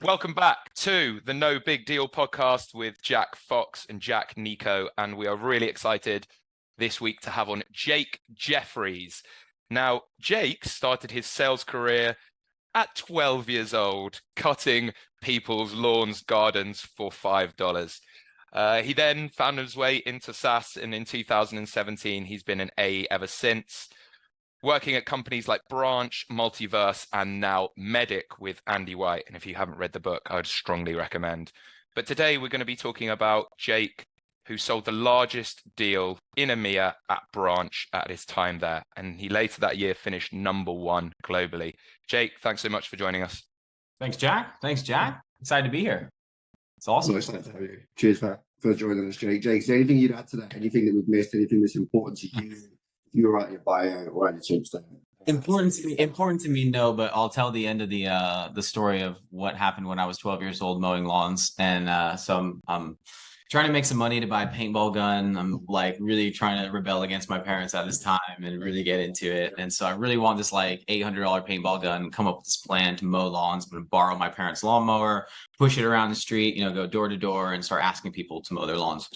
Welcome back to the No Big Deal podcast with Jack Fox and Jack Nico. And we are really excited this week to have on Jake Jeffries. Now, Jake started his sales career at 12 years old, cutting people's lawns, gardens for $5. He then found his way into SaaS, and in 2017, he's been an AE ever since, working at companies like Branch, Multiverse, and now MEDDICC with Andy White. And if you haven't read the book, I would strongly recommend. But today we're going to be talking about Jake, who sold the largest deal in EMEA at Branch at his time there. And he later that year finished #1 globally. Jake, thanks so much for joining us. Thanks, Jack. Excited to be here. It's awesome. Well, excited to have you. Cheers for joining us, Jake. Jake, is there anything you'd add to that? Anything that we've missed? Anything that's important to you? If you were writing your bio or any tombstone? Important to me, no, but I'll tell the end of the story of what happened when I was 12 years old mowing lawns. And so I'm trying to make some money to buy a paintball gun. I'm like really trying to rebel against my parents at this time and really get into it. And so I really want this like $800 paintball gun, come up with this plan to mow lawns. I'm going to borrow my parents' lawnmower, push it around the street, go door to door and start asking people to mow their lawns.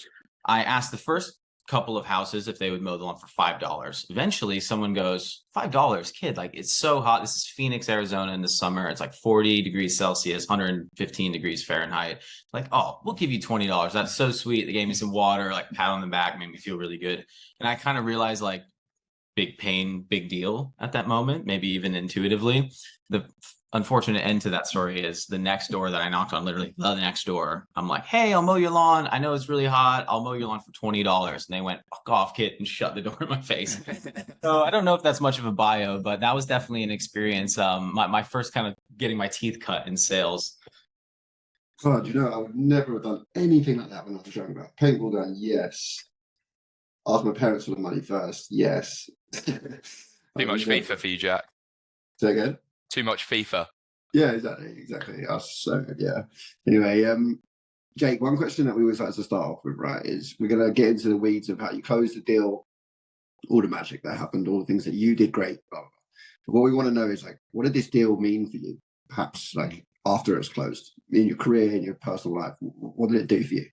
I asked the first couple of houses if they would mow the lawn for $5. Eventually someone goes, $5, kid, like it's so hot. This is Phoenix, Arizona in the summer. It's like 40 degrees Celsius, 115 degrees Fahrenheit. Like, oh, we'll give you $20. That's so sweet. They gave me some water, like pat on the back, made me feel really good. And I kind of realized like big pain, big deal at that moment, maybe even intuitively. The unfortunate end to that story is the next door that I knocked on, literally the next door. I'm like, hey, I'll mow your lawn. I know it's really hot. I'll mow your lawn for $20. And they went, fuck off, kid, and shut the door in my face. So I don't know if that's much of a bio, but that was definitely an experience. My first kind of getting my teeth cut in sales. God, I would never have done anything like that when I was younger. Paintball gun, yes. Ask my parents for the money first, yes. Too much FIFA for you, Jack. Say again? Too much FIFA. Yeah, exactly. Us. So yeah. Anyway, Jake, one question that we always like to start off with, right, is we're gonna get into the weeds of how you closed the deal, all the magic that happened, all the things that you did great, blah, blah, blah. But what we want to know is like, what did this deal mean for you? Perhaps like after it was closed, in your career, in your personal life, what did it do for you?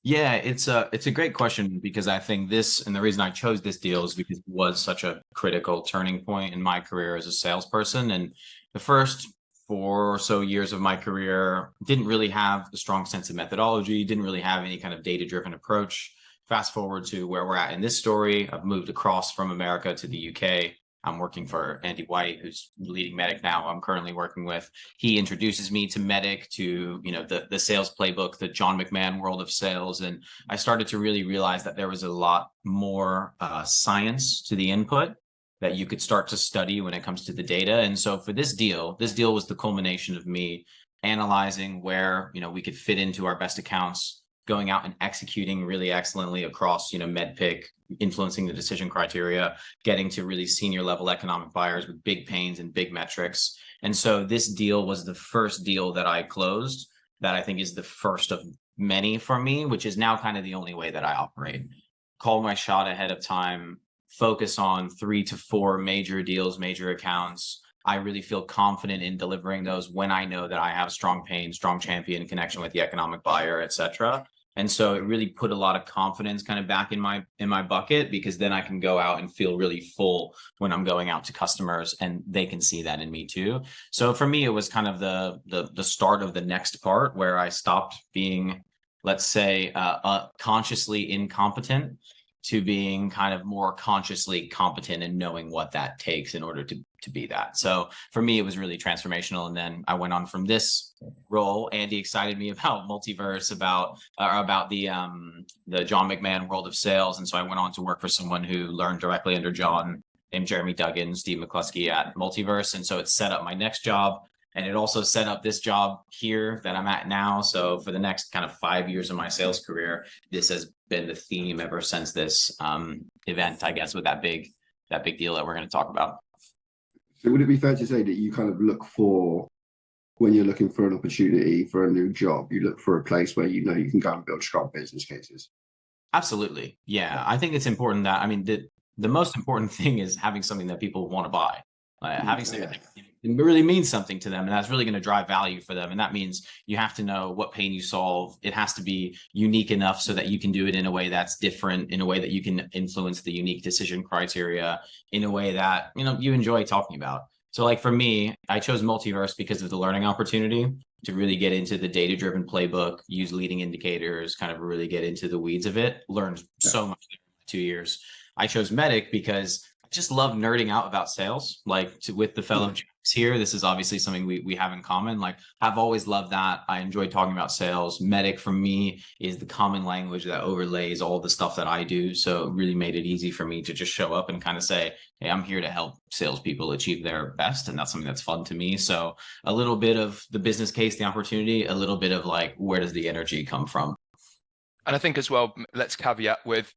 Yeah, it's a great question because I think this, and the reason I chose this deal is because it was such a critical turning point in my career as a salesperson. And the first 4 or so years of my career didn't really have a strong sense of methodology, didn't really have any kind of data-driven approach. Fast forward to where we're at in this story, I've moved across from America to the UK. I'm working for Andy White, who's leading MEDDICC now. I'm currently working with. He introduces me to MEDDICC, to the sales playbook, the John McMahon world of sales, and I started to really realize that there was a lot more science to the input that you could start to study when it comes to the data. And so for this deal was the culmination of me analyzing where we could fit into our best accounts, going out and executing really excellently across MEDDICC, influencing the decision criteria, getting to really senior level economic buyers with big pains and big metrics. And so this deal was the first deal that I closed that I think is the first of many for me, which is now kind of the only way that I operate. Call my shot ahead of time, focus on 3 to 4 major deals, major accounts. I really feel confident in delivering those when I know that I have strong pain, strong champion connection with the economic buyer, et cetera. And so it really put a lot of confidence kind of back in my bucket, because then I can go out and feel really full when I'm going out to customers and they can see that in me too. So for me, it was kind of the start of the next part where I stopped being, let's say, consciously incompetent to being kind of more consciously competent and knowing what that takes in order to be that. So for me, it was really transformational. And then I went on from this role. Andy excited me about Multiverse, about the John McMahon world of sales. And so I went on to work for someone who learned directly under John, named Jeremy Duggan, Steve McCluskey at Multiverse. And so it set up my next job. And it also set up this job here that I'm at now. So for the next kind of 5 years of my sales career, this has been the theme ever since this event, I guess, with that big deal that we're going to talk about. So would it be fair to say that you kind of look for, when you're looking for an opportunity for a new job, you look for a place where you can go and build strong business cases? Absolutely. Yeah. I think it's important that, the most important thing is having something that people want to buy. Having something that it really means something to them, and that's really going to drive value for them. And that means you have to know what pain you solve. It has to be unique enough so that you can do it in a way that's different, in a way that you can influence the unique decision criteria, in a way that, you know, you enjoy talking about. So like for me, I chose multiverse because of the learning opportunity to really get into the data-driven playbook, use leading indicators, kind of really get into the weeds of it, learned so much in 2 years. I chose MEDDICC because I just love nerding out about sales, like with the fellow here. This is obviously something we have in common. Like I've always loved that. I enjoy talking about sales. MEDDICC for me is the common language that overlays all the stuff that I do. So it really made it easy for me to just show up and kind of say, hey, I'm here to help salespeople achieve their best. And that's something that's fun to me. So a little bit of the business case, the opportunity, a little bit of like, where does the energy come from? And I think as well, let's caveat with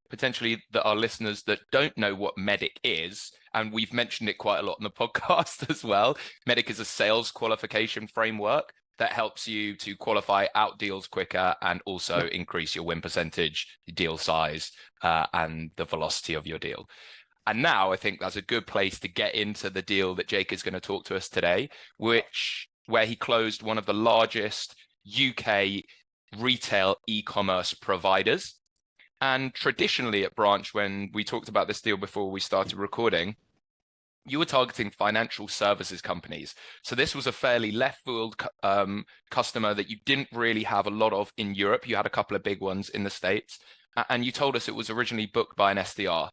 potentially that our listeners that don't know what MEDDICC is, and we've mentioned it quite a lot on the podcast as well. MEDDICC is a sales qualification framework that helps you to qualify out deals quicker and also increase your win percentage, deal size, and the velocity of your deal. And now I think that's a good place to get into the deal that Jake is going to talk to us today, where he closed one of the largest UK retail e-commerce providers. And traditionally at Branch, when we talked about this deal before we started recording, you were targeting financial services companies. So this was a fairly left field customer that you didn't really have a lot of in Europe. You had a couple of big ones in the States. And you told us it was originally booked by an SDR.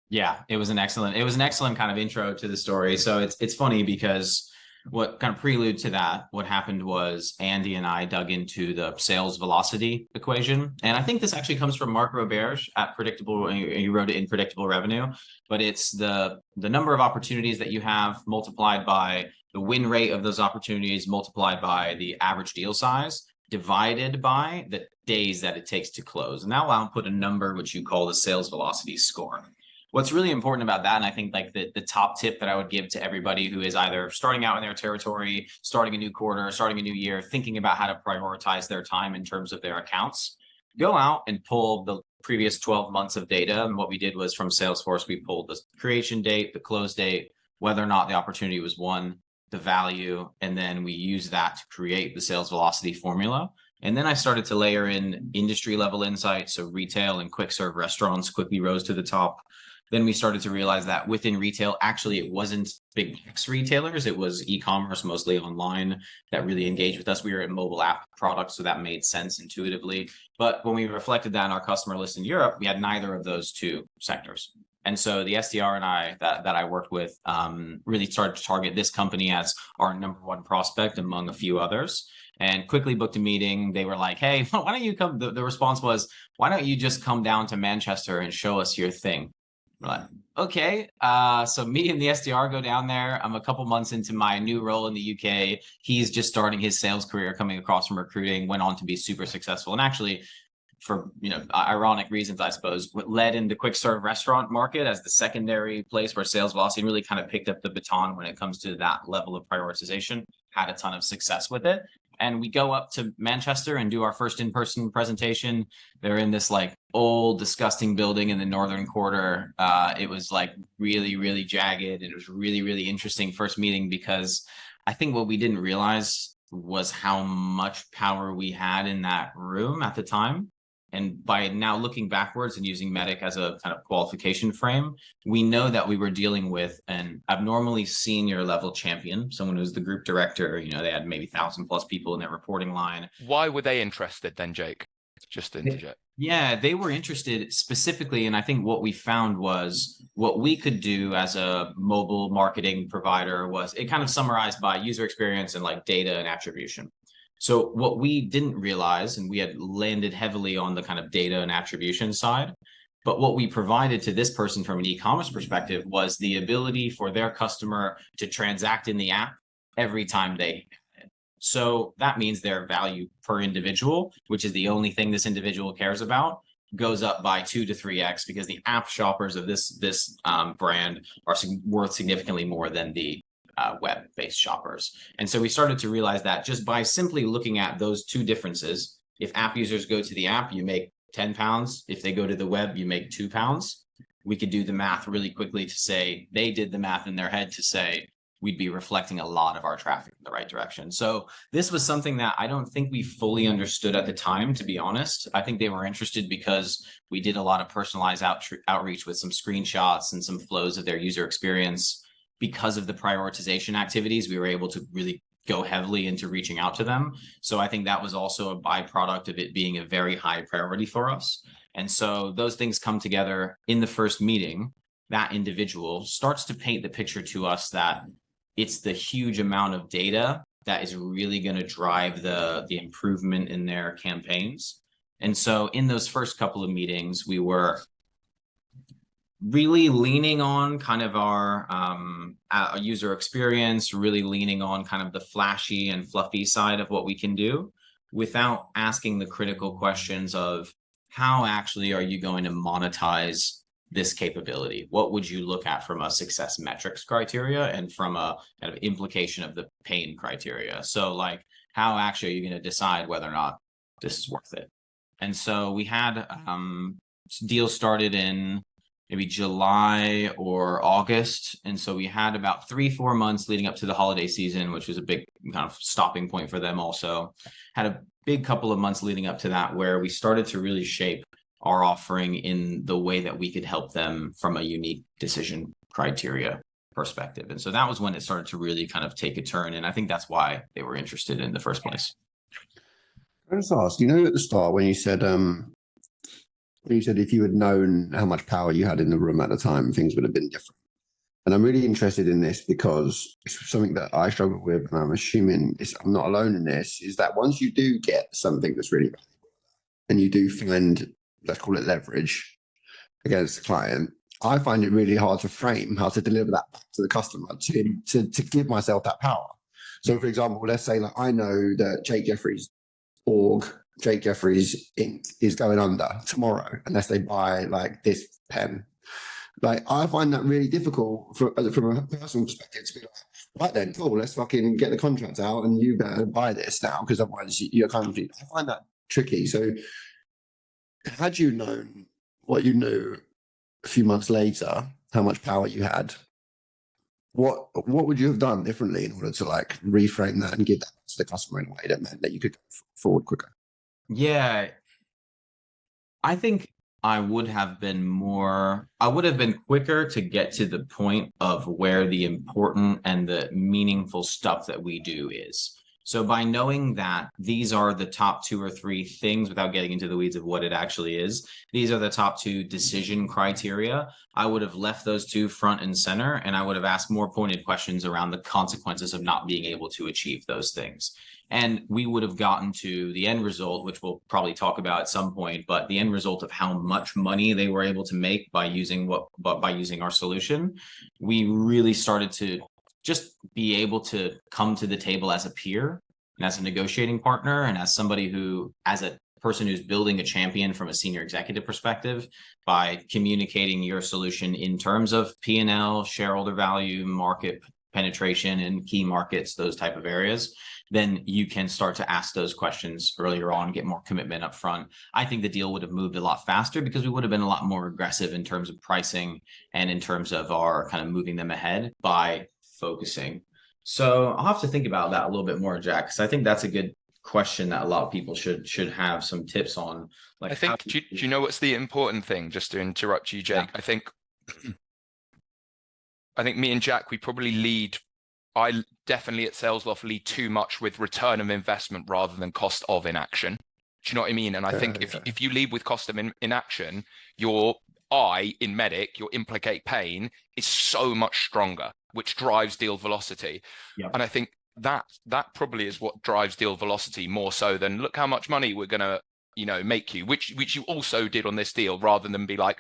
Yeah, it was an excellent kind of intro to the story. So it's funny because what kind of prelude to that, what happened was Andy and I dug into the sales velocity equation. And I think this actually comes from Mark Roberge at Predictable, he wrote it in Predictable Revenue, but it's the number of opportunities that you have multiplied by the win rate of those opportunities multiplied by the average deal size divided by the days that it takes to close. And now I'll put a number which you call the sales velocity score. What's really important about that, and I think like the top tip that I would give to everybody who is either starting out in their territory, starting a new quarter, starting a new year, thinking about how to prioritize their time in terms of their accounts, go out and pull the previous 12 months of data. And what we did was from Salesforce, we pulled the creation date, the close date, whether or not the opportunity was won, the value, and then we use that to create the sales velocity formula. And then I started to layer in industry level insights. So retail and quick serve restaurants quickly rose to the top. Then we started to realize that within retail, actually, it wasn't big box retailers. It was e-commerce, mostly online, that really engaged with us. We were a mobile app product, so that made sense intuitively. But when we reflected that on our customer list in Europe, we had neither of those two sectors. And so the SDR and I that I worked with really started to target this company as our number one prospect among a few others, and quickly booked a meeting. They were like, hey, why don't you come? The response was, why don't you just come down to Manchester and show us your thing? Right. Okay. So me and the SDR go down there. I'm a couple months into my new role in the UK. He's just starting his sales career, coming across from recruiting, went on to be super successful. And actually, for ironic reasons, I suppose, led in the quick serve restaurant market as the secondary place where sales velocity really kind of picked up the baton when it comes to that level of prioritization, had a ton of success with it. And we go up to Manchester and do our first in-person presentation. They're in this like old, disgusting building in the northern quarter. It was like really, really jagged. It was really, really interesting first meeting because I think what we didn't realize was how much power we had in that room at the time. And by now looking backwards and using MEDDICC as a kind of qualification frame, we know that we were dealing with an abnormally senior level champion, someone who's the group director. They had maybe 1,000+ people in their reporting line. Why were they interested then, Jake? Just to interject. Yeah, they were interested specifically. And I think what we found was what we could do as a mobile marketing provider was it kind of summarized by user experience and like data and attribution. So what we didn't realize, and we had landed heavily on the kind of data and attribution side, but what we provided to this person from an e-commerce perspective was the ability for their customer to transact in the app every time they. So that means their value per individual, which is the only thing this individual cares about, goes up by 2 to 3x because the app shoppers of this brand are worth significantly more than the web-based shoppers. And so we started to realize that just by simply looking at those two differences, if app users go to the app, you make £10. If they go to the web, you make £2. we could do the math really quickly to say they did the math in their head to say we'd be reflecting a lot of our traffic in the right direction. So this was something that I don't think we fully understood at the time, to be honest. I think they were interested because we did a lot of personalized outreach with some screenshots and some flows of their user experience. Because of the prioritization activities, we were able to really go heavily into reaching out to them. So I think that was also a byproduct of it being a very high priority for us. And so those things come together in the first meeting. That individual starts to paint the picture to us that it's the huge amount of data that is really going to drive the improvement in their campaigns. And so in those first couple of meetings, we were really leaning on kind of our user experience, really leaning on kind of the flashy and fluffy side of what we can do without asking the critical questions of how actually are you going to monetize this capability? What would you look at from a success metrics criteria and from a kind of implication of the pain criteria? So like, how actually are you going to decide whether or not this is worth it? And so we had deals started in maybe July or August. And so we had about 3-4 months leading up to the holiday season, which was a big kind of stopping point for them also. Had a big couple of months leading up to that where we started to really shape our offering in the way that we could help them from a unique decision criteria perspective. And so that was when it started to really kind of take a turn. And I think that's why they were interested in the first place. I just asked, you know, at the start when you said if you had known how much power you had in the room at the time, things would have been different. And I'm really interested in this because it's something that I struggle with, and I'm assuming I'm not alone in this, is that once you do get something that's really valuable and you do find, let's call it leverage against the client, I find it really hard to frame how to deliver that back to the customer to give myself that power. So for example, let's say like I know that Jake Jeffries Inc. is going under tomorrow unless they buy like this pen. Like I find that really difficult from a personal perspective to be like, right then, cool, let's fucking get the contract out and you better buy this now because otherwise you're kind of, I find that tricky. So had you known what you knew a few months later, how much power you had, what would you have done differently in order to like reframe that and give that to the customer in a way that meant that you could go forward quicker? Yeah, I think I would have been quicker to get to the point of where the important and the meaningful stuff that we do is. So by knowing that these are the top 2 or 3 things, without getting into the weeds of what it actually is, these are the top 2 decision criteria, I would have left those 2 front and center, and I would have asked more pointed questions around the consequences of not being able to achieve those things. And we would have gotten to the end result, which we'll probably talk about at some point, but the end result of how much money they were able to make by using our solution. We really started to just be able to come to the table as a peer and as a negotiating partner and as somebody who, as a person who's building a champion from a senior executive perspective, by communicating your solution in terms of P&L, shareholder value, market penetration in key markets, those type of areas, then you can start to ask those questions earlier on, get more commitment up front. I think the deal would have moved a lot faster because we would have been a lot more aggressive in terms of pricing and in terms of our kind of moving them ahead by focusing. So I'll have to think about that a little bit more, Jack, because I think that's a good question that a lot of people should have some tips on. Like, I think, do you know what's the important thing? Just to interrupt you, Jake. Yeah. I think me and Jack, we probably I definitely at SalesLoft lead too much with return of investment rather than cost of inaction. Do you know what I mean? And I think if you lead with cost of inaction, your implicate pain is so much stronger, which drives deal velocity. Yep. And I think that probably is what drives deal velocity more so than look how much money we're going to, make you, which you also did on this deal, rather than be like,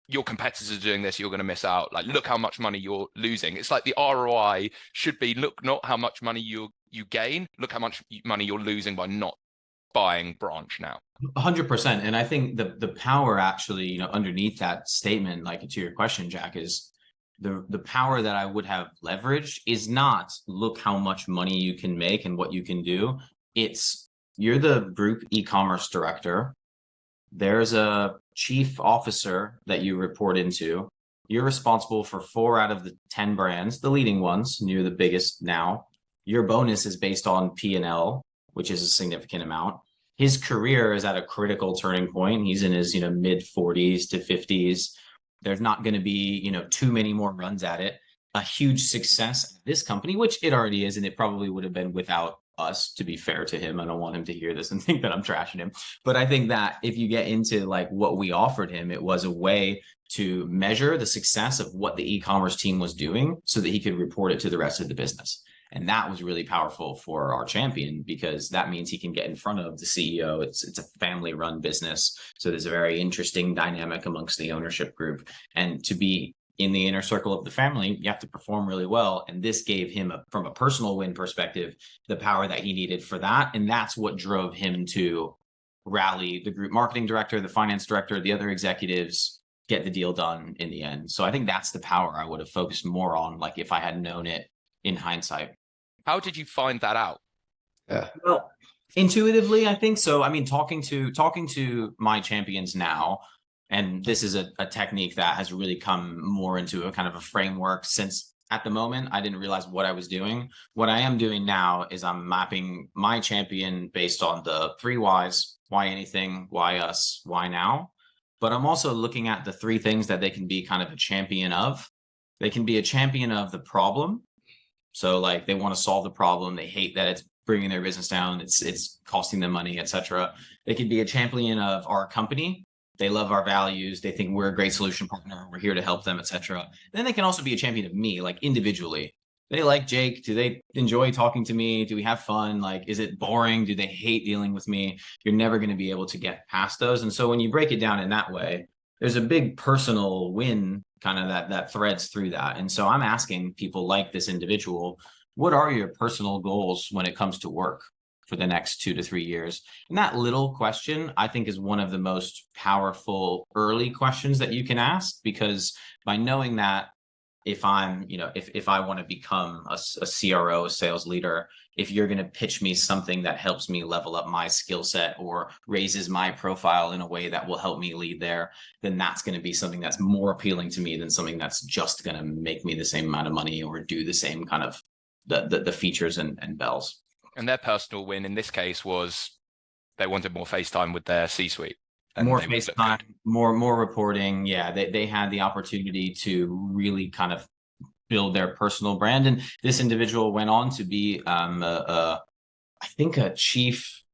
your competitors are doing this, you're going to miss out. Like, look how much money you're losing. It's like the ROI should be, look, not how much money you gain, look how much money you're losing by not buying Branch now. 100%. And I think the power actually, underneath that statement, like to your question, Jack, is the power that I would have leveraged is not look how much money you can make and what you can do. It's you're the group e-commerce director. There's a chief officer that you report into. You're responsible for 4 out of the 10 brands, the leading ones, and you're the biggest now. Your bonus is based on P&L, which is a significant amount. His career is at a critical turning point. He's in his, mid 40s to 50s. There's not going to be, too many more runs at it. A huge success at this company, which it already is, and it probably would have been without us, to be fair to him. I don't want him to hear this and think that I'm trashing him. But I think that if you get into like what we offered him, it was a way to measure the success of what the e-commerce team was doing so that he could report it to the rest of the business. And that was really powerful for our champion, because that means he can get in front of the CEO. It's a family run business. So there's a very interesting dynamic amongst the ownership group. And to be in the inner circle of the family, you have to perform really well. And this gave him, from a personal win perspective, the power that he needed for that. And that's what drove him to rally the group marketing director, the finance director, the other executives, get the deal done in the end. So I think that's the power I would have focused more on, like if I had known it in hindsight. How did you find that out? Yeah. Well, intuitively, I think so. I mean, talking to my champions now, and this is a technique that has really come more into a kind of a framework since at the moment, I didn't realize what I was doing. What I am doing now is I'm mapping my champion based on the 3 whys: why anything, why us, why now. But I'm also looking at the 3 things that they can be kind of a champion of. They can be a champion of the problem. So like they want to solve the problem. They hate that it's bringing their business down. It's costing them money, etc. They can be a champion of our company. They love our values. They think we're a great solution partner. We're here to help them, etc. Then they can also be a champion of me, like individually. They like Jake. Do they enjoy talking to me? Do we have fun? Like, is it boring? Do they hate dealing with me? You're never going to be able to get past those. And so when you break it down in that way, there's a big personal win kind of that threads through that. And so I'm asking people like this individual, what are your personal goals when it comes to work for the next 2 to 3 years? And that little question, I think, is one of the most powerful early questions that you can ask, because by knowing that, if I'm, if I want to become a CRO, a sales leader, if you're going to pitch me something that helps me level up my skill set or raises my profile in a way that will help me lead there, then that's going to be something that's more appealing to me than something that's just going to make me the same amount of money or do the same kind of the features and bells. And their personal win in this case was they wanted more FaceTime with their C-suite. More FaceTime, more reporting. Yeah, they had the opportunity to really kind of build their personal brand. And this individual went on to be, I think, a chief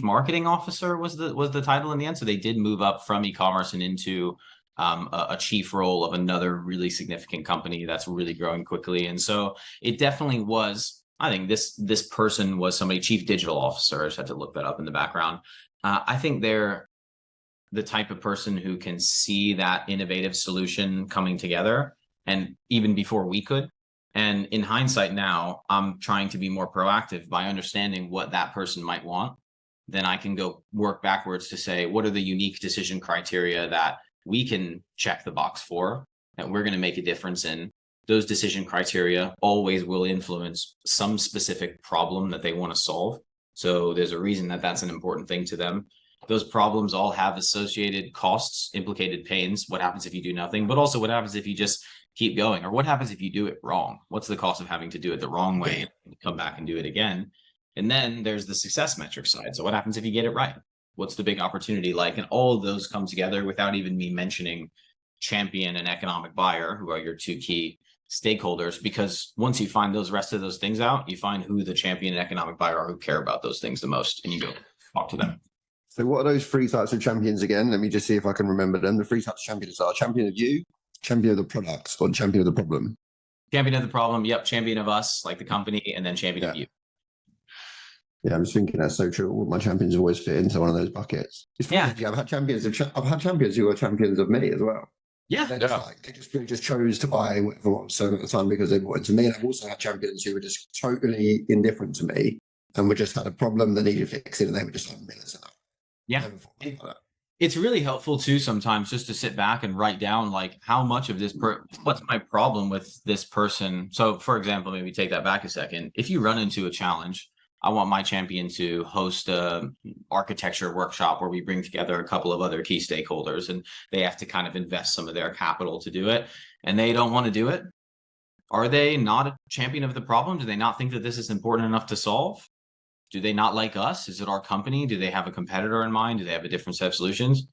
marketing officer was the title in the end. So they did move up from e-commerce and into a chief role of another really significant company that's really growing quickly. And so it definitely was. I think this person was somebody, chief digital officer. I just had to look that up in the background. I think they're the type of person who can see that innovative solution coming together, and even before we could. And in hindsight now, I'm trying to be more proactive by understanding what that person might want. Then I can go work backwards to say, what are the unique decision criteria that we can check the box for, that we're going to make a difference in. Those decision criteria always will influence some specific problem that they want to solve. So there's a reason that that's an important thing to them. Those problems all have associated costs, implicated pains. What happens if you do nothing? But also what happens if you just keep going? Or what happens if you do it wrong? What's the cost of having to do it the wrong way and come back and do it again? And then there's the success metric side. So what happens if you get it right? What's the big opportunity like? And all of those come together without even me mentioning champion and economic buyer, who are your 2 key stakeholders, because once you find those rest of those things out, you find who the champion and economic buyer are, who care about those things the most, and you go talk to them. So what are those 3 types of champions again? Let me just see if I can remember them. The 3 types of champions are champion of you, champion of the product, or champion of the problem. Champion of the problem. Yep. Champion of us, like the company, and then champion of you. Yeah, I'm just thinking that's so true. All my champions always fit into one of those buckets. It's funny, I've had champions who are champions of me as well. Yeah, they just chose to buy whatever I was selling at the time because they bought into me. And I've also had champions who were just totally indifferent to me and we just had a problem that needed fixing, and they were just like, minutes enough. Yeah, it's really helpful too sometimes just to sit back and write down like how much of this what's my problem with this person. So for example, maybe take that back a second. If you run into a challenge, I want my champion to host a architecture workshop where we bring together a couple of other key stakeholders, and they have to kind of invest some of their capital to do it, and they don't want to do it. Are they not a champion of the problem? Do they not think that this is important enough to solve? Do they not like us? Is it our company? Do they have a competitor in mind? Do they have a different set of solutions?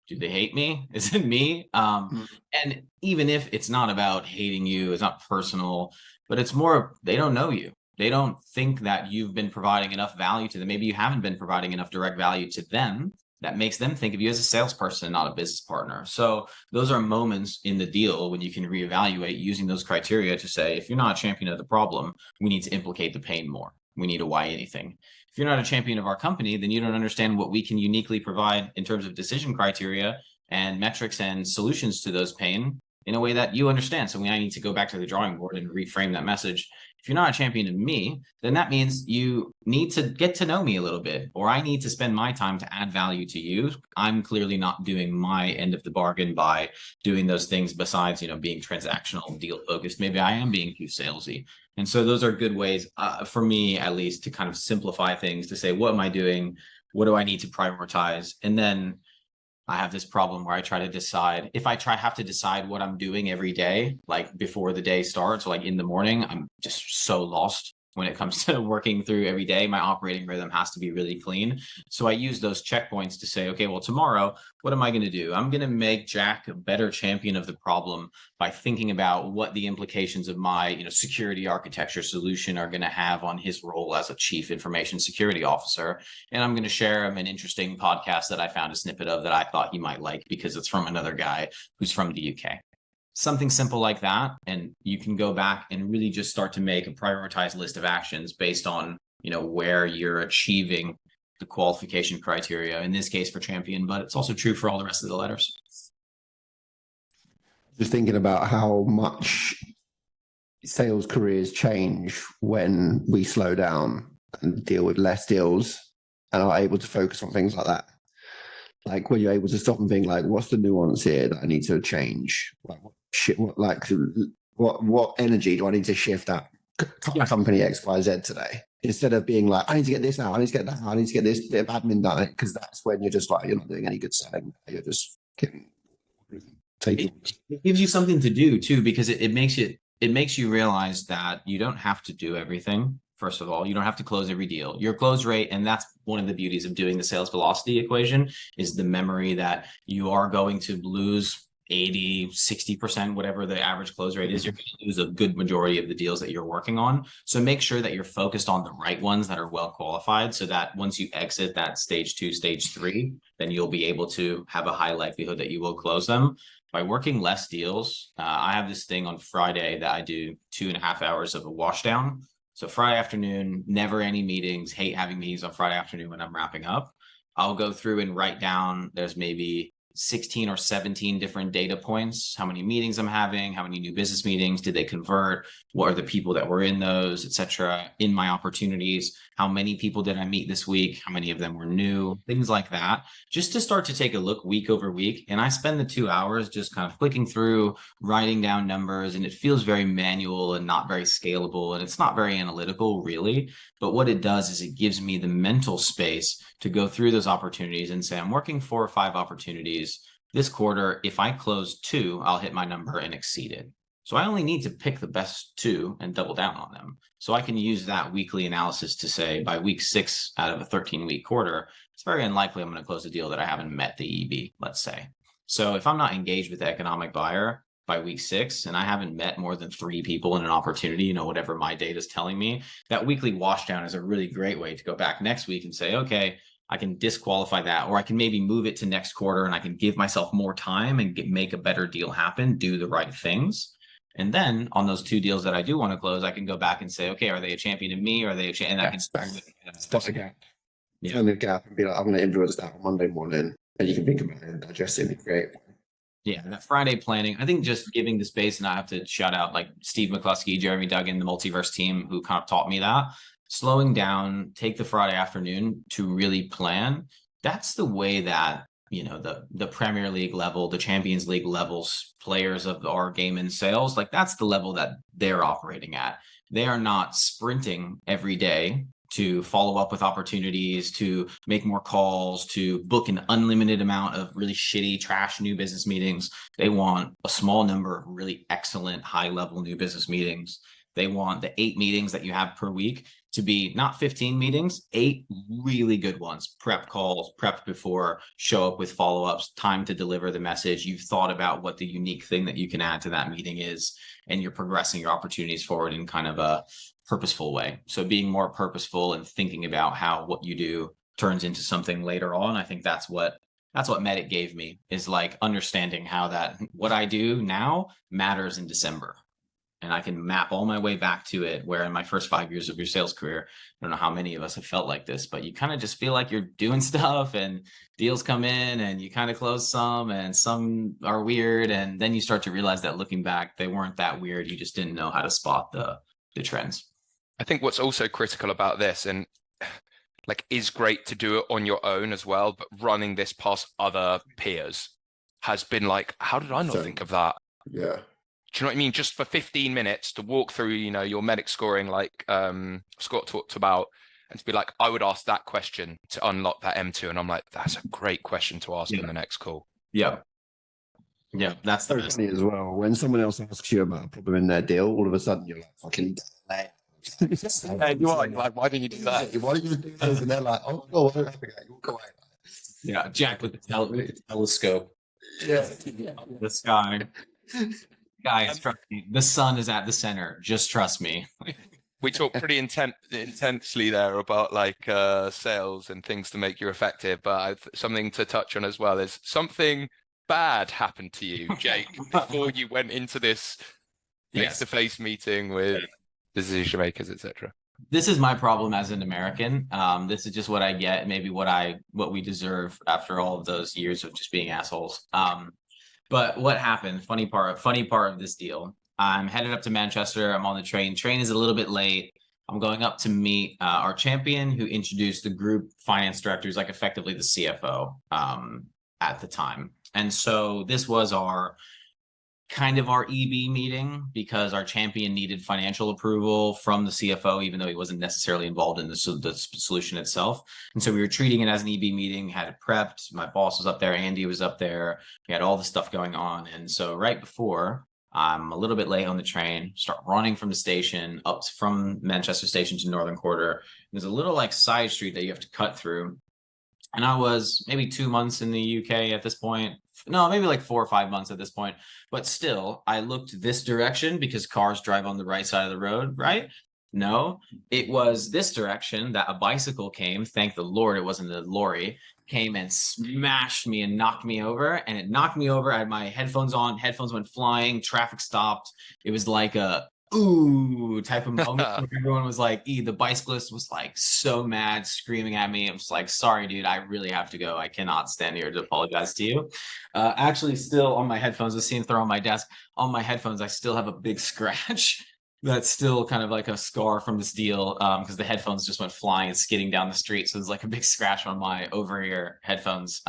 Do they hate me? Is it me? And even if it's not about hating you, it's not personal, but it's more, they don't know you. They don't think that you've been providing enough value to them. Maybe you haven't been providing enough direct value to them that makes them think of you as a salesperson, not a business partner. So those are moments in the deal when you can reevaluate using those criteria to say, if you're not a champion of the problem, we need to implicate the pain more. We need to why anything. If you're not a champion of our company, then you don't understand what we can uniquely provide in terms of decision criteria and metrics and solutions to those pain in a way that you understand. So I need to go back to the drawing board and reframe that message. If you're not a champion of me, then that means you need to get to know me a little bit, or I need to spend my time to add value to you. I'm clearly not doing my end of the bargain by doing those things besides, being transactional, deal focused. Maybe I am being too salesy. And so those are good ways for me, at least, to kind of simplify things, to say, what am I doing? What do I need to prioritize? And then I have this problem where I try to decide, if I have to decide what I'm doing every day, like before the day starts, like in the morning, I'm just so lost when it comes to working through every day. My operating rhythm has to be really clean. So I use those checkpoints to say, okay, well, tomorrow, what am I going to do? I'm going to make Jack a better champion of the problem by thinking about what the implications of my, security architecture solution are going to have on his role as a chief information security officer. And I'm going to share him an interesting podcast that I found a snippet of that I thought he might like because it's from another guy who's from the UK. Something simple like that, and you can go back and really just start to make a prioritized list of actions based on where you're achieving the qualification criteria, in this case for champion, but it's also true for all the rest of the letters. Just thinking about how much sales careers change when we slow down and deal with less deals and are able to focus on things like that. Like when you're able to stop and think, like, what's the nuance here that I need to change? What energy do I need to shift at company XYZ today? Instead of being like, I need to get this out, I need to get that out, I need to get this bit of admin done, because that's when you're just like, you're not doing any good selling. You're just taking. It gives you something to do too, because it makes you realize that you don't have to do everything. First of all, you don't have to close every deal. Your close rate, and that's one of the beauties of doing the sales velocity equation, is the memory that you are going to lose 80, 60%, whatever the average close rate is. You're going to lose a good majority of the deals that you're working on. So make sure that you're focused on the right ones that are well qualified, so that once you exit that stage 2, stage 3, then you'll be able to have a high likelihood that you will close them. By working less deals, I have this thing on Friday that I do 2.5 hours of a wash down. So Friday afternoon, never any meetings, hate having meetings on Friday afternoon when I'm wrapping up. I'll go through and write down, there's maybe 16 or 17 different data points, how many meetings I'm having, how many new business meetings, did they convert, what are the people that were in those, etc. In my opportunities, how many people did I meet this week, how many of them were new, things like that, just to start to take a look week over week. And I spend the 2 hours just kind of clicking through, writing down numbers, and it feels very manual and not very scalable, and it's not very analytical really. But what it does is it gives me the mental space to go through those opportunities and say, I'm working 4 or 5 opportunities this quarter. If I close 2, I'll hit my number and exceed it. So I only need to pick the best 2 and double down on them. So I can use that weekly analysis to say, by week 6 out of a 13-week quarter, it's very unlikely I'm going to close a deal that I haven't met the EB, let's say. So if I'm not engaged with the economic buyer by week 6, and I haven't met more than 3 people in an opportunity, whatever my data is telling me, that weekly wash down is a really great way to go back next week and say, okay, I can disqualify that, or I can maybe move it to next quarter, and I can give myself more time and make a better deal happen, do the right things. And then on those 2 deals that I do want to close, I can go back and say, okay, are they a champion of me? Or are they a champion? And I can start the gap. Yeah. Turn the gap and be like, I'm going to influence that on Monday morning. And you can think about it and digest it and create. Yeah, that Friday planning, I think just giving the space, and I have to shout out like Steve McCluskey, Jeremy Duggan, the Multiverse team, who kind of taught me that. Slowing down, take the Friday afternoon to really plan. That's the way that, the Premier League level, the Champions League levels, players of our game in sales, like that's the level that they're operating at. They are not sprinting every day to follow up with opportunities, to make more calls, to book an unlimited amount of really shitty, trash new business meetings. They want a small number of really excellent, high-level new business meetings. They want the 8 meetings that you have per week to be not 15 meetings, 8 really good ones. Prep calls, prep before, show up with follow-ups, time to deliver the message. You've thought about what the unique thing that you can add to that meeting is, and you're progressing your opportunities forward in kind of a purposeful way. So being more purposeful and thinking about how what you do turns into something later on. I think that's what MEDDICC gave me, is like understanding how that what I do now matters in December. And I can map all my way back to it, where in my first 5 years of your sales career, I don't know how many of us have felt like this, but you kind of just feel like you're doing stuff and deals come in and you kind of close some and some are weird. And then you start to realize that looking back, they weren't that weird. You just didn't know how to spot the trends. I think what's also critical about this, and like is great to do it on your own as well, but running this past other peers has been like, how did I not think of that? Yeah. Do you know what I mean? Just for 15 minutes to walk through, your MEDDICC scoring, like Scott talked about, and to be like, I would ask that question to unlock that M2. And I'm like, that's a great question to ask in the next call. Yeah. Yeah, that's so funny as well. When someone else asks you about a problem in their deal, all of a sudden you're like, fucking and you are like, why didn't you do that? Why didn't you do this? And they're like, oh, God, you walk away. Yeah, Jack with the telescope. Yeah. The sky. Guys, trust me. The sun is at the center. Just trust me. We talked pretty intensely there about like sales and things to make you effective, but something to touch on as well is something bad happened to you, Jake, before you went into this face-to-face meeting with decision makers, etc. This is my problem as an American. This is just what I get, maybe what we deserve after all of those years of just being assholes. But what happened? Funny part of this deal. I'm headed up to Manchester. I'm on the train. Train is a little bit late. I'm going up to meet our champion, who introduced the group finance director, who's like effectively the CFO at the time. And so this was our EB meeting, because our champion needed financial approval from the CFO, even though he wasn't necessarily involved in the solution itself. And so we were treating it as an EB meeting, had it prepped. My boss was up there. Andy was up there. We had all the stuff going on. And so right before, I'm a little bit late on the train, start running from the station up from Manchester Station to Northern Quarter. There's a little like side street that you have to cut through. And I was maybe 2 months in the UK at this point. No, maybe like 4 or 5 months at this point. But still, I looked this direction because cars drive on the right side of the road, right? No, it was this direction that a bicycle came. Thank the Lord it wasn't a lorry. Came and smashed me and knocked me over. And it knocked me over. I had my headphones on. Headphones went flying. Traffic stopped. It was like a ooh type of moment where everyone was like, the bicyclist was like so mad, screaming at me. It was like, sorry, dude, I really have to go. I cannot stand here to apologize to you. Actually, still on my headphones, the scene throw on my desk, on my headphones, I still have a big scratch. That's still kind of like a scar from this deal, because the headphones just went flying and skidding down the street. So there's like a big scratch on my over-ear headphones.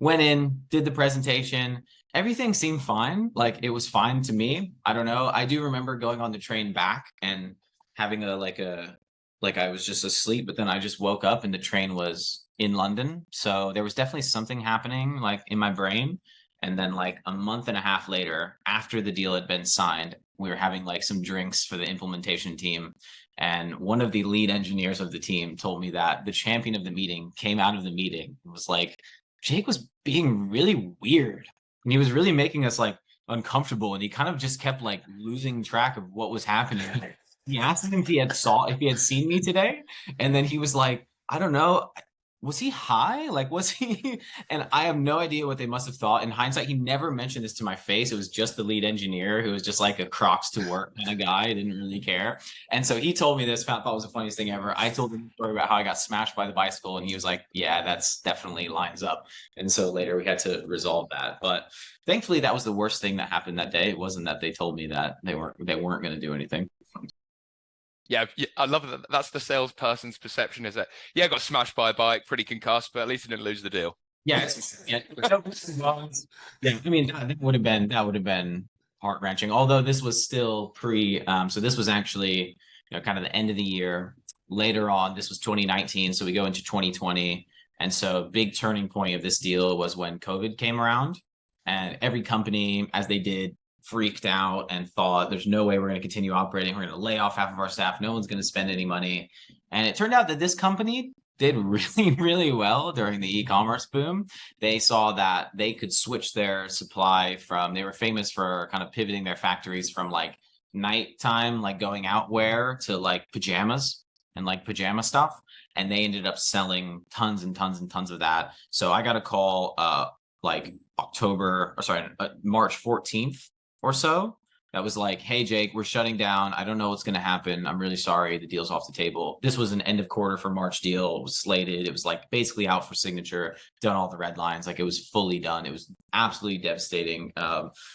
Went in, did the presentation. Everything seemed fine. Like it was fine to me. I don't know. I do remember going on the train back and having like I was just asleep, but then I just woke up and the train was in London. So there was definitely something happening like in my brain. And then like a month and a half later, after the deal had been signed, we were having like some drinks for the implementation team. And one of the lead engineers of the team told me that the champion of the meeting came out of the meeting and was like, Jake was being really weird. And he was really making us like uncomfortable. And he kind of just kept like losing track of what was happening. He asked him if he had seen me today. And then he was like, I don't know. Was he high? Like, was he? And I have no idea what they must have thought. In hindsight, he never mentioned this to my face. It was just the lead engineer who was just like a Crocs to work kind of guy. Didn't really care. And so he told me this, thought it was the funniest thing ever. I told him a story about how I got smashed by the bicycle. And he was like, yeah, that's definitely lines up. And so later we had to resolve that. But thankfully, that was the worst thing that happened that day. It wasn't that they told me that they weren't going to do anything. Yeah, I love that. That's the salesperson's perception, is that, I got smashed by a bike, pretty concussed, but at least I didn't lose the deal. Yeah. I mean, that would have been heart-wrenching. Although this was still so this was actually, kind of the end of the year. later on, this was 2019, so we go into 2020. And so big turning point of this deal was when COVID came around, and every company, as they did, freaked out and thought there's no way we're going to continue operating. We're going to lay off half of our staff. No one's going to spend any money. And it turned out that this company did really, really well during the e-commerce boom. They saw that they could switch their supply from, they were famous for kind of pivoting their factories from like nighttime, like going out wear, to like pajamas and like pajama stuff. And they ended up selling tons and tons and tons of that. So I got a call like March 14th or so. That was like, hey, Jake, we're shutting down. I don't know what's going to happen. I'm really sorry. The deal's off the table. This was an end of quarter for March deal. It was slated. It was like basically out for signature, done all the red lines. Like it was fully done. It was absolutely devastating.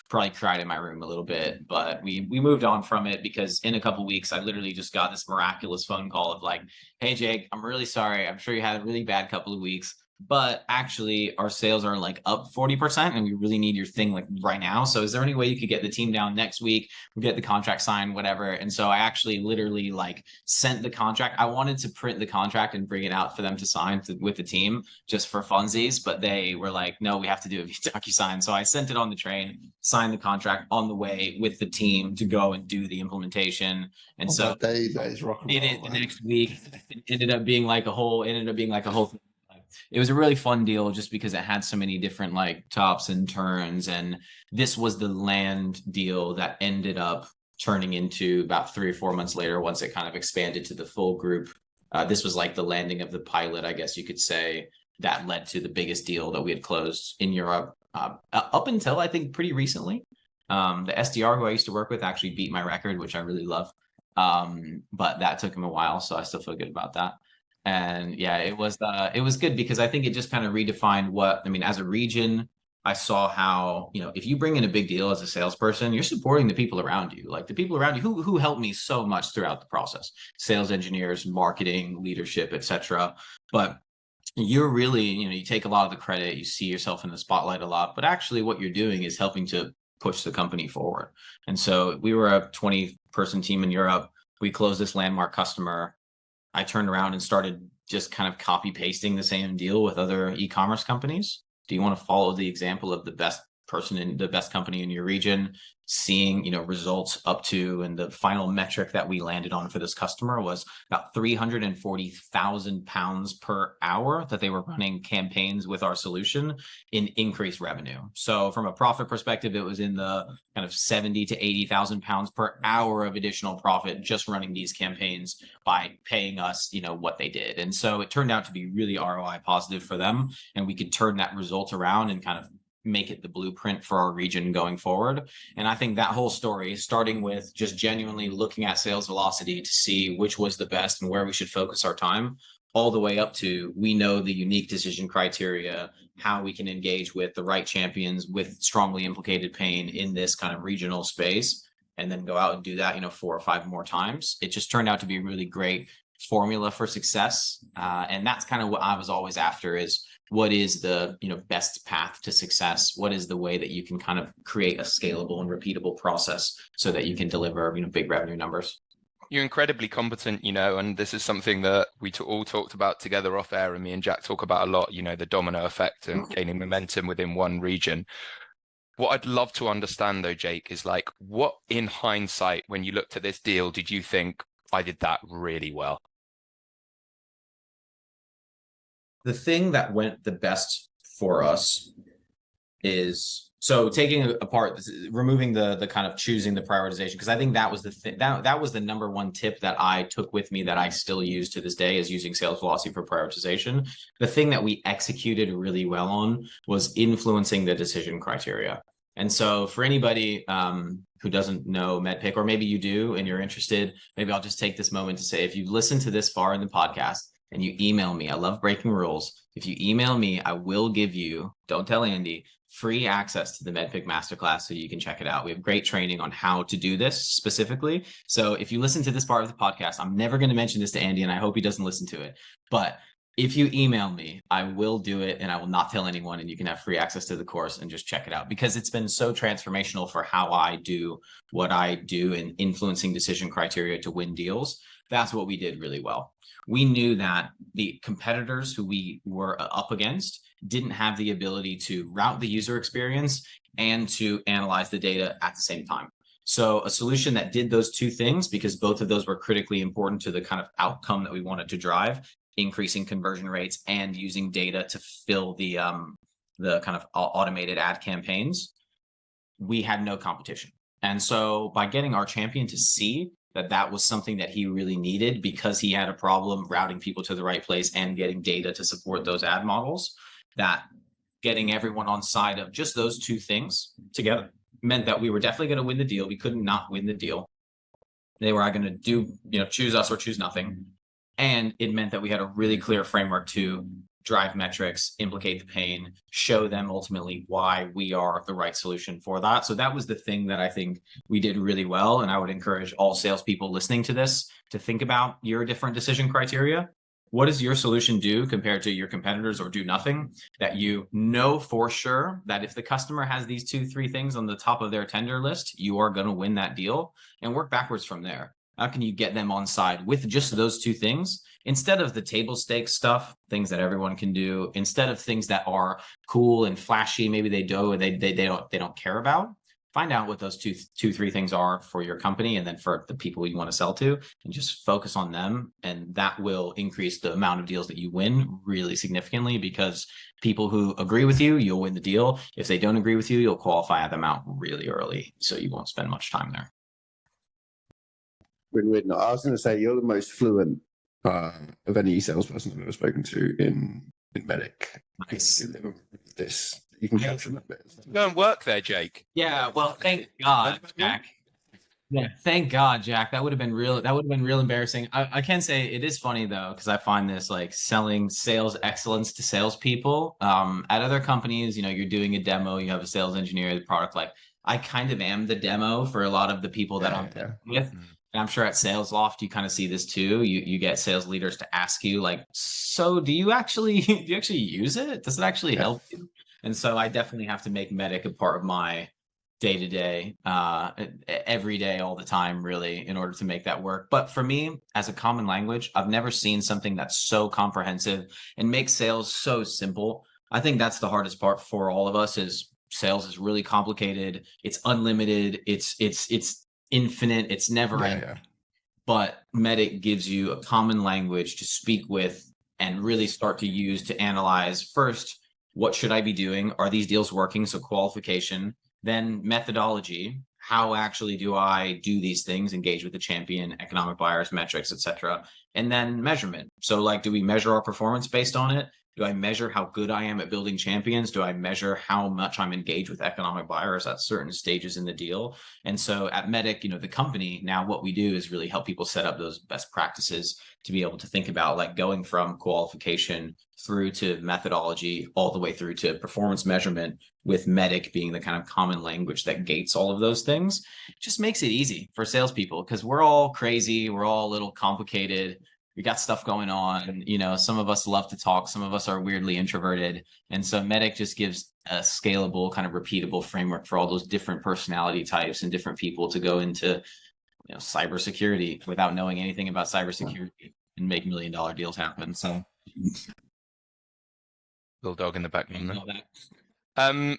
Probably cried in my room a little bit, but we moved on from it because in a couple of weeks, I literally just got this miraculous phone call of like, hey, Jake, I'm really sorry. I'm sure you had a really bad couple of weeks, but actually our sales are like up 40% and we really need your thing like right now. So is there any way you could get the team down next week? We'll get the contract signed, whatever. And so I actually literally like sent the contract. I wanted to print the contract and bring it out for them to sign with the team just for funsies, but they were like, no, we have to do it via DocuSign. So I sent it on the train, signed the contract on the way with the team to go and do the implementation. And so that is rock and roll, the next week it ended up being like a whole thing. It was a really fun deal just because it had so many different like tops and turns. And this was the land deal that ended up turning into about 3 or 4 months later, once it kind of expanded to the full group. This was like the landing of the pilot, I guess you could say, that led to the biggest deal that we had closed in Europe up until I think pretty recently. The SDR who I used to work with actually beat my record, which I really love. But that took him a while, so I still feel good about that. And yeah, it was good because I think it just kind of redefined what, I mean, as a region, I saw how, if you bring in a big deal as a salesperson, you're supporting the people around you, like the people around you who helped me so much throughout the process, sales engineers, marketing, leadership, etc. But you're really, you take a lot of the credit, you see yourself in the spotlight a lot, but actually what you're doing is helping to push the company forward. And so we were a 20-person team in Europe. We closed this landmark customer. I turned around and started just kind of copy pasting the same deal with other e-commerce companies. Do you want to follow the example of the best person in the best company in your region, seeing, results up to, and the final metric that we landed on for this customer was about 340,000 pounds per hour that they were running campaigns with our solution in increased revenue. So from a profit perspective, it was in the kind of 70 to 80,000 pounds per hour of additional profit just running these campaigns by paying us, what they did. And so it turned out to be really ROI positive for them. And we could turn that result around and kind of make it the blueprint for our region going forward. And I think that whole story, starting with just genuinely looking at sales velocity to see which was the best and where we should focus our time, all the way up to, we know the unique decision criteria, how we can engage with the right champions with strongly implicated pain in this kind of regional space, and then go out and do that, 4 or 5 more times. It just turned out to be a really great formula for success. And that's kind of what I was always after, is what is the best path to success? What is the way that you can kind of create a scalable and repeatable process so that you can deliver big revenue numbers? You're incredibly competent, and this is something that we all talked about together off air, and me and Jack talk about a lot, the domino effect and gaining momentum within one region. What I'd love to understand though, Jake, is like, what in hindsight, when you looked at this deal, did you think, I did that really well? The thing that went the best for us is, so taking apart, removing the kind of choosing the prioritization, because I think that was the thing, that was the number one tip that I took with me that I still use to this day, is using sales velocity for prioritization. The thing that we executed really well on was influencing the decision criteria. And so for anybody who doesn't know MEDDICC, or maybe you do and you're interested, maybe I'll just take this moment to say, if you've listened to this far in the podcast and you email me, I love breaking rules. If you email me, I will give you, don't tell Andy, free access to the MEDDICC Masterclass so you can check it out. We have great training on how to do this specifically. So if you listen to this part of the podcast, I'm never going to mention this to Andy, and I hope he doesn't listen to it. But if you email me, I will do it, and I will not tell anyone, and you can have free access to the course and just check it out, because it's been so transformational for how I do what I do in influencing decision criteria to win deals. That's what we did really well. We knew that the competitors who we were up against didn't have the ability to route the user experience and to analyze the data at the same time. So a solution that did those two things, because both of those were critically important to the kind of outcome that we wanted to drive, increasing conversion rates and using data to fill the kind of automated ad campaigns, we had no competition. And so by getting our champion to see that that was something that he really needed because he had a problem routing people to the right place and getting data to support those ad models, that getting everyone on side of just those two things together meant that we were definitely going to win the deal. We couldn't not win the deal. They were going to do, choose us or choose nothing. And it meant that we had a really clear framework to drive metrics, implicate the pain, show them ultimately why we are the right solution for that. So that was the thing that I think we did really well. And I would encourage all salespeople listening to this to think about your different decision criteria. What does your solution do compared to your competitors or do nothing, that you know for sure that if the customer has these 2-3 things on the top of their tender list, you are going to win that deal, and work backwards from there. How can you get them on side with just those two things instead of the table stakes stuff, things that everyone can do, instead of things that are cool and flashy, maybe they don't care about? Find out what those 2-3 things are for your company and then for the people you want to sell to, and just focus on them. And that will increase the amount of deals that you win really significantly, because people who agree with you, you'll win the deal. If they don't agree with you, you'll qualify them out really early, so you won't spend much time there. Win-win. I was going to say, you're the most fluent of any salesperson I've ever spoken to in MEDDICC. Nice. This, you can capture that bit. Go and work there, Jake. Yeah, well, thank God, Jack. Yeah, thank God, Jack. That would have been real embarrassing. I can say it is funny though, because I find this like selling sales excellence to salespeople. At other companies, you're doing a demo, you have a sales engineer, the product. Like, I kind of am the demo for a lot of the people that I'm with. And I'm sure at Sales Loft, you kind of see this too. You get sales leaders to ask you, like, so do you actually use it? Does it actually help you? And so I definitely have to make MEDDICC a part of my day-to-day, every day, all the time, really, in order to make that work. But for me, as a common language, I've never seen something that's so comprehensive and makes sales so simple. I think that's the hardest part for all of us, is sales is really complicated. It's unlimited. It's infinite. It's never ending. But MEDDICC gives you a common language to speak with and really start to use to analyze first, what should I be doing? Are these deals working? So qualification, then methodology. How actually do I do these things? Engage with the champion, economic buyers, metrics, etc. And then measurement. So like, do we measure our performance based on it? Do I measure how good I am at building champions? Do I measure how much I'm engaged with economic buyers at certain stages in the deal? And so at MEDDICC, the company, now what we do is really help people set up those best practices to be able to think about, like, going from qualification through to methodology, all the way through to performance measurement, with MEDDICC being the kind of common language that gates all of those things. It just makes it easy for salespeople, because we're all crazy. We're all a little complicated. We got stuff going on. Some of us love to talk. Some of us are weirdly introverted. And so MEDDICC just gives a scalable, kind of repeatable framework for all those different personality types and different people to go into, cybersecurity without knowing anything about cybersecurity and make $1 million deals happen. So, little dog in the background there.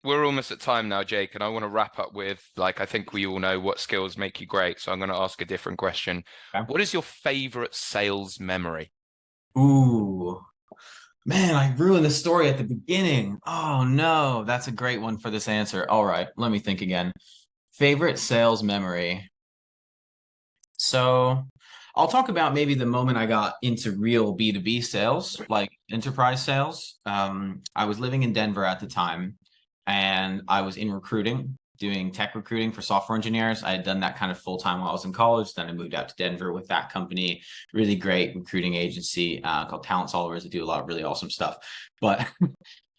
We're almost at time now, Jake, and I want to wrap up with, I think we all know what skills make you great. So I'm going to ask a different question. Okay. What is your favorite sales memory? Ooh, man, I ruined the story at the beginning. Oh no, that's a great one for this answer. All right, let me think again. Favorite sales memory. So I'll talk about maybe the moment I got into real B2B sales, like enterprise sales. I was living in Denver at the time, and I was in recruiting, doing tech recruiting for software engineers. I had done that kind of full-time while I was in college. Then I moved out to Denver with that company, really great recruiting agency called Talent Solvers. They do a lot of really awesome stuff. But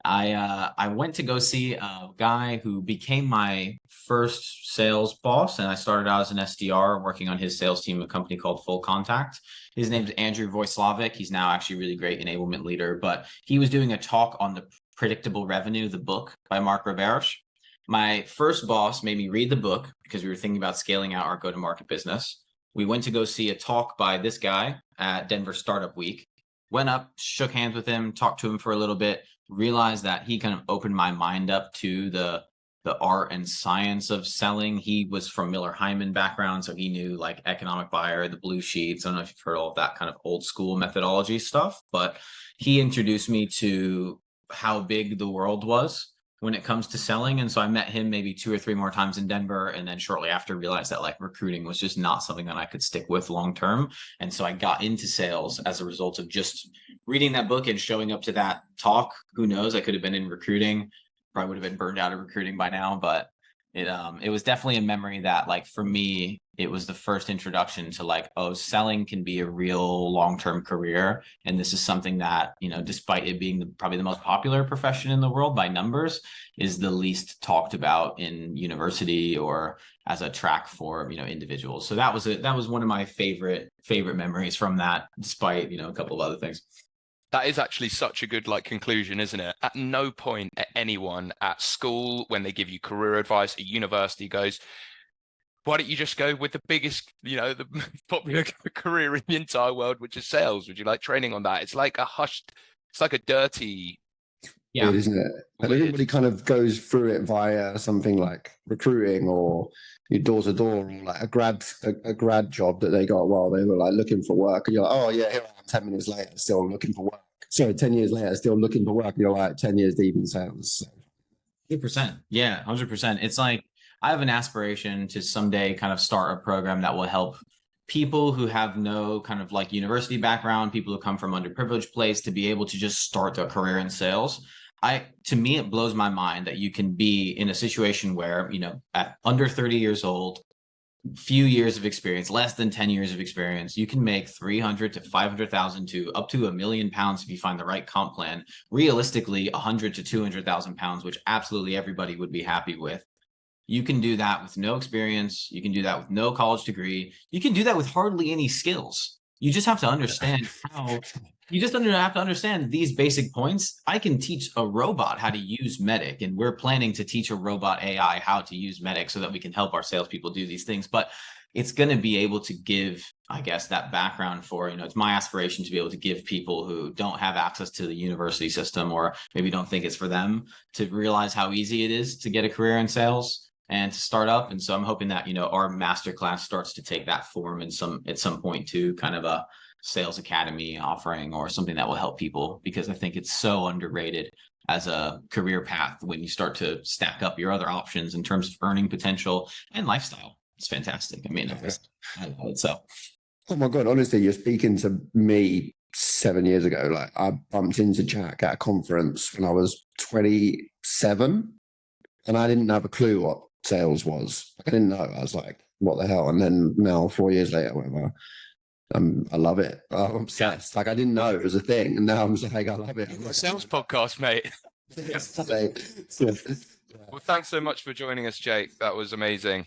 I went to go see a guy who became my first sales boss, and I started out as an SDR working on his sales team, a company called Full Contact. His name's Andrew Voislavic. He's now actually a really great enablement leader, but he was doing a talk on the Predictable Revenue, the book by Mark Roberge. My first boss made me read the book because we were thinking about scaling out our go-to-market business. We went to go see a talk by this guy at Denver Startup Week. Went up, shook hands with him, talked to him for a little bit, realized that he kind of opened my mind up to the art and science of selling. He was from Miller Hyman background, so he knew like economic buyer, the blue sheets. I don't know if you've heard all of that kind of old school methodology stuff, but he introduced me to how big the world was when it comes to selling. And so I met him maybe 2 or 3 more times in Denver. And then shortly after realized that like recruiting was just not something that I could stick with long term. And so I got into sales as a result of just reading that book and showing up to that talk. Who knows? I could have been in recruiting, probably would have been burned out of recruiting by now, but it was definitely a memory that like for me, it was the first introduction to like, oh, selling can be a real long-term career. And this is something that, you know, despite it being probably the most popular profession in the world by numbers, is the least talked about in university or as a track for, you know, individuals. So that was one of my favorite memories from that, despite, you know, a couple of other things. That is actually such a good like conclusion, isn't it? At no point at anyone at school, when they give you career advice, a university goes, why don't you just go with the biggest, you know, the popular career in the entire world, which is sales? Would you like training on that? It's like a hushed, it's like a dirty. Yeah, Weird, isn't it? And everybody kind of goes through it via something like recruiting or door to door, or like a grad job that they got while they were like looking for work, and you're like, oh yeah, here I am 10 minutes later still looking for work. Sorry, 10 years later still looking for work, and you're like 10 years deep in sales. So. 100%. Yeah, 100%. It's like I have an aspiration to someday kind of start a program that will help people who have no kind of like university background, people who come from underprivileged place, to be able to just start their career in sales. To me, it blows my mind that you can be in a situation where, you know, at under 30 years old, few years of experience, less than 10 years of experience, you can make 300 to 500,000 to up to £1 million if you find the right comp plan. Realistically, 100 to 200,000 pounds, which absolutely everybody would be happy with. You can do that with no experience. You can do that with no college degree. You can do that with hardly any skills. You just have to understand have to understand these basic points. I can teach a robot how to use MEDDICC, and we're planning to teach a robot AI how to use MEDDICC so that we can help our salespeople do these things. But it's going to be able to give, I guess, that background for, you know, it's my aspiration to be able to give people who don't have access to the university system, or maybe don't think it's for them, to realize how easy it is to get a career in sales and to start up. And so I'm hoping that, you know, our masterclass starts to take that form at some point too, kind of a sales academy offering or something that will help people, because I think it's so underrated as a career path when you start to stack up your other options in terms of earning potential and lifestyle. It's fantastic. I mean, I love it. So, oh my God, honestly, you're speaking to me 7 years ago. Like I bumped into Jack at a conference when I was 27, and I didn't have a clue what sales was. I didn't know. I was like, what the hell? And then now 4 years later, whatever, I love it. I'm obsessed. Like I didn't know it was a thing, and now I'm just like, I love it. A sales podcast, mate. Well, thanks so much for joining us, Jake. That was amazing.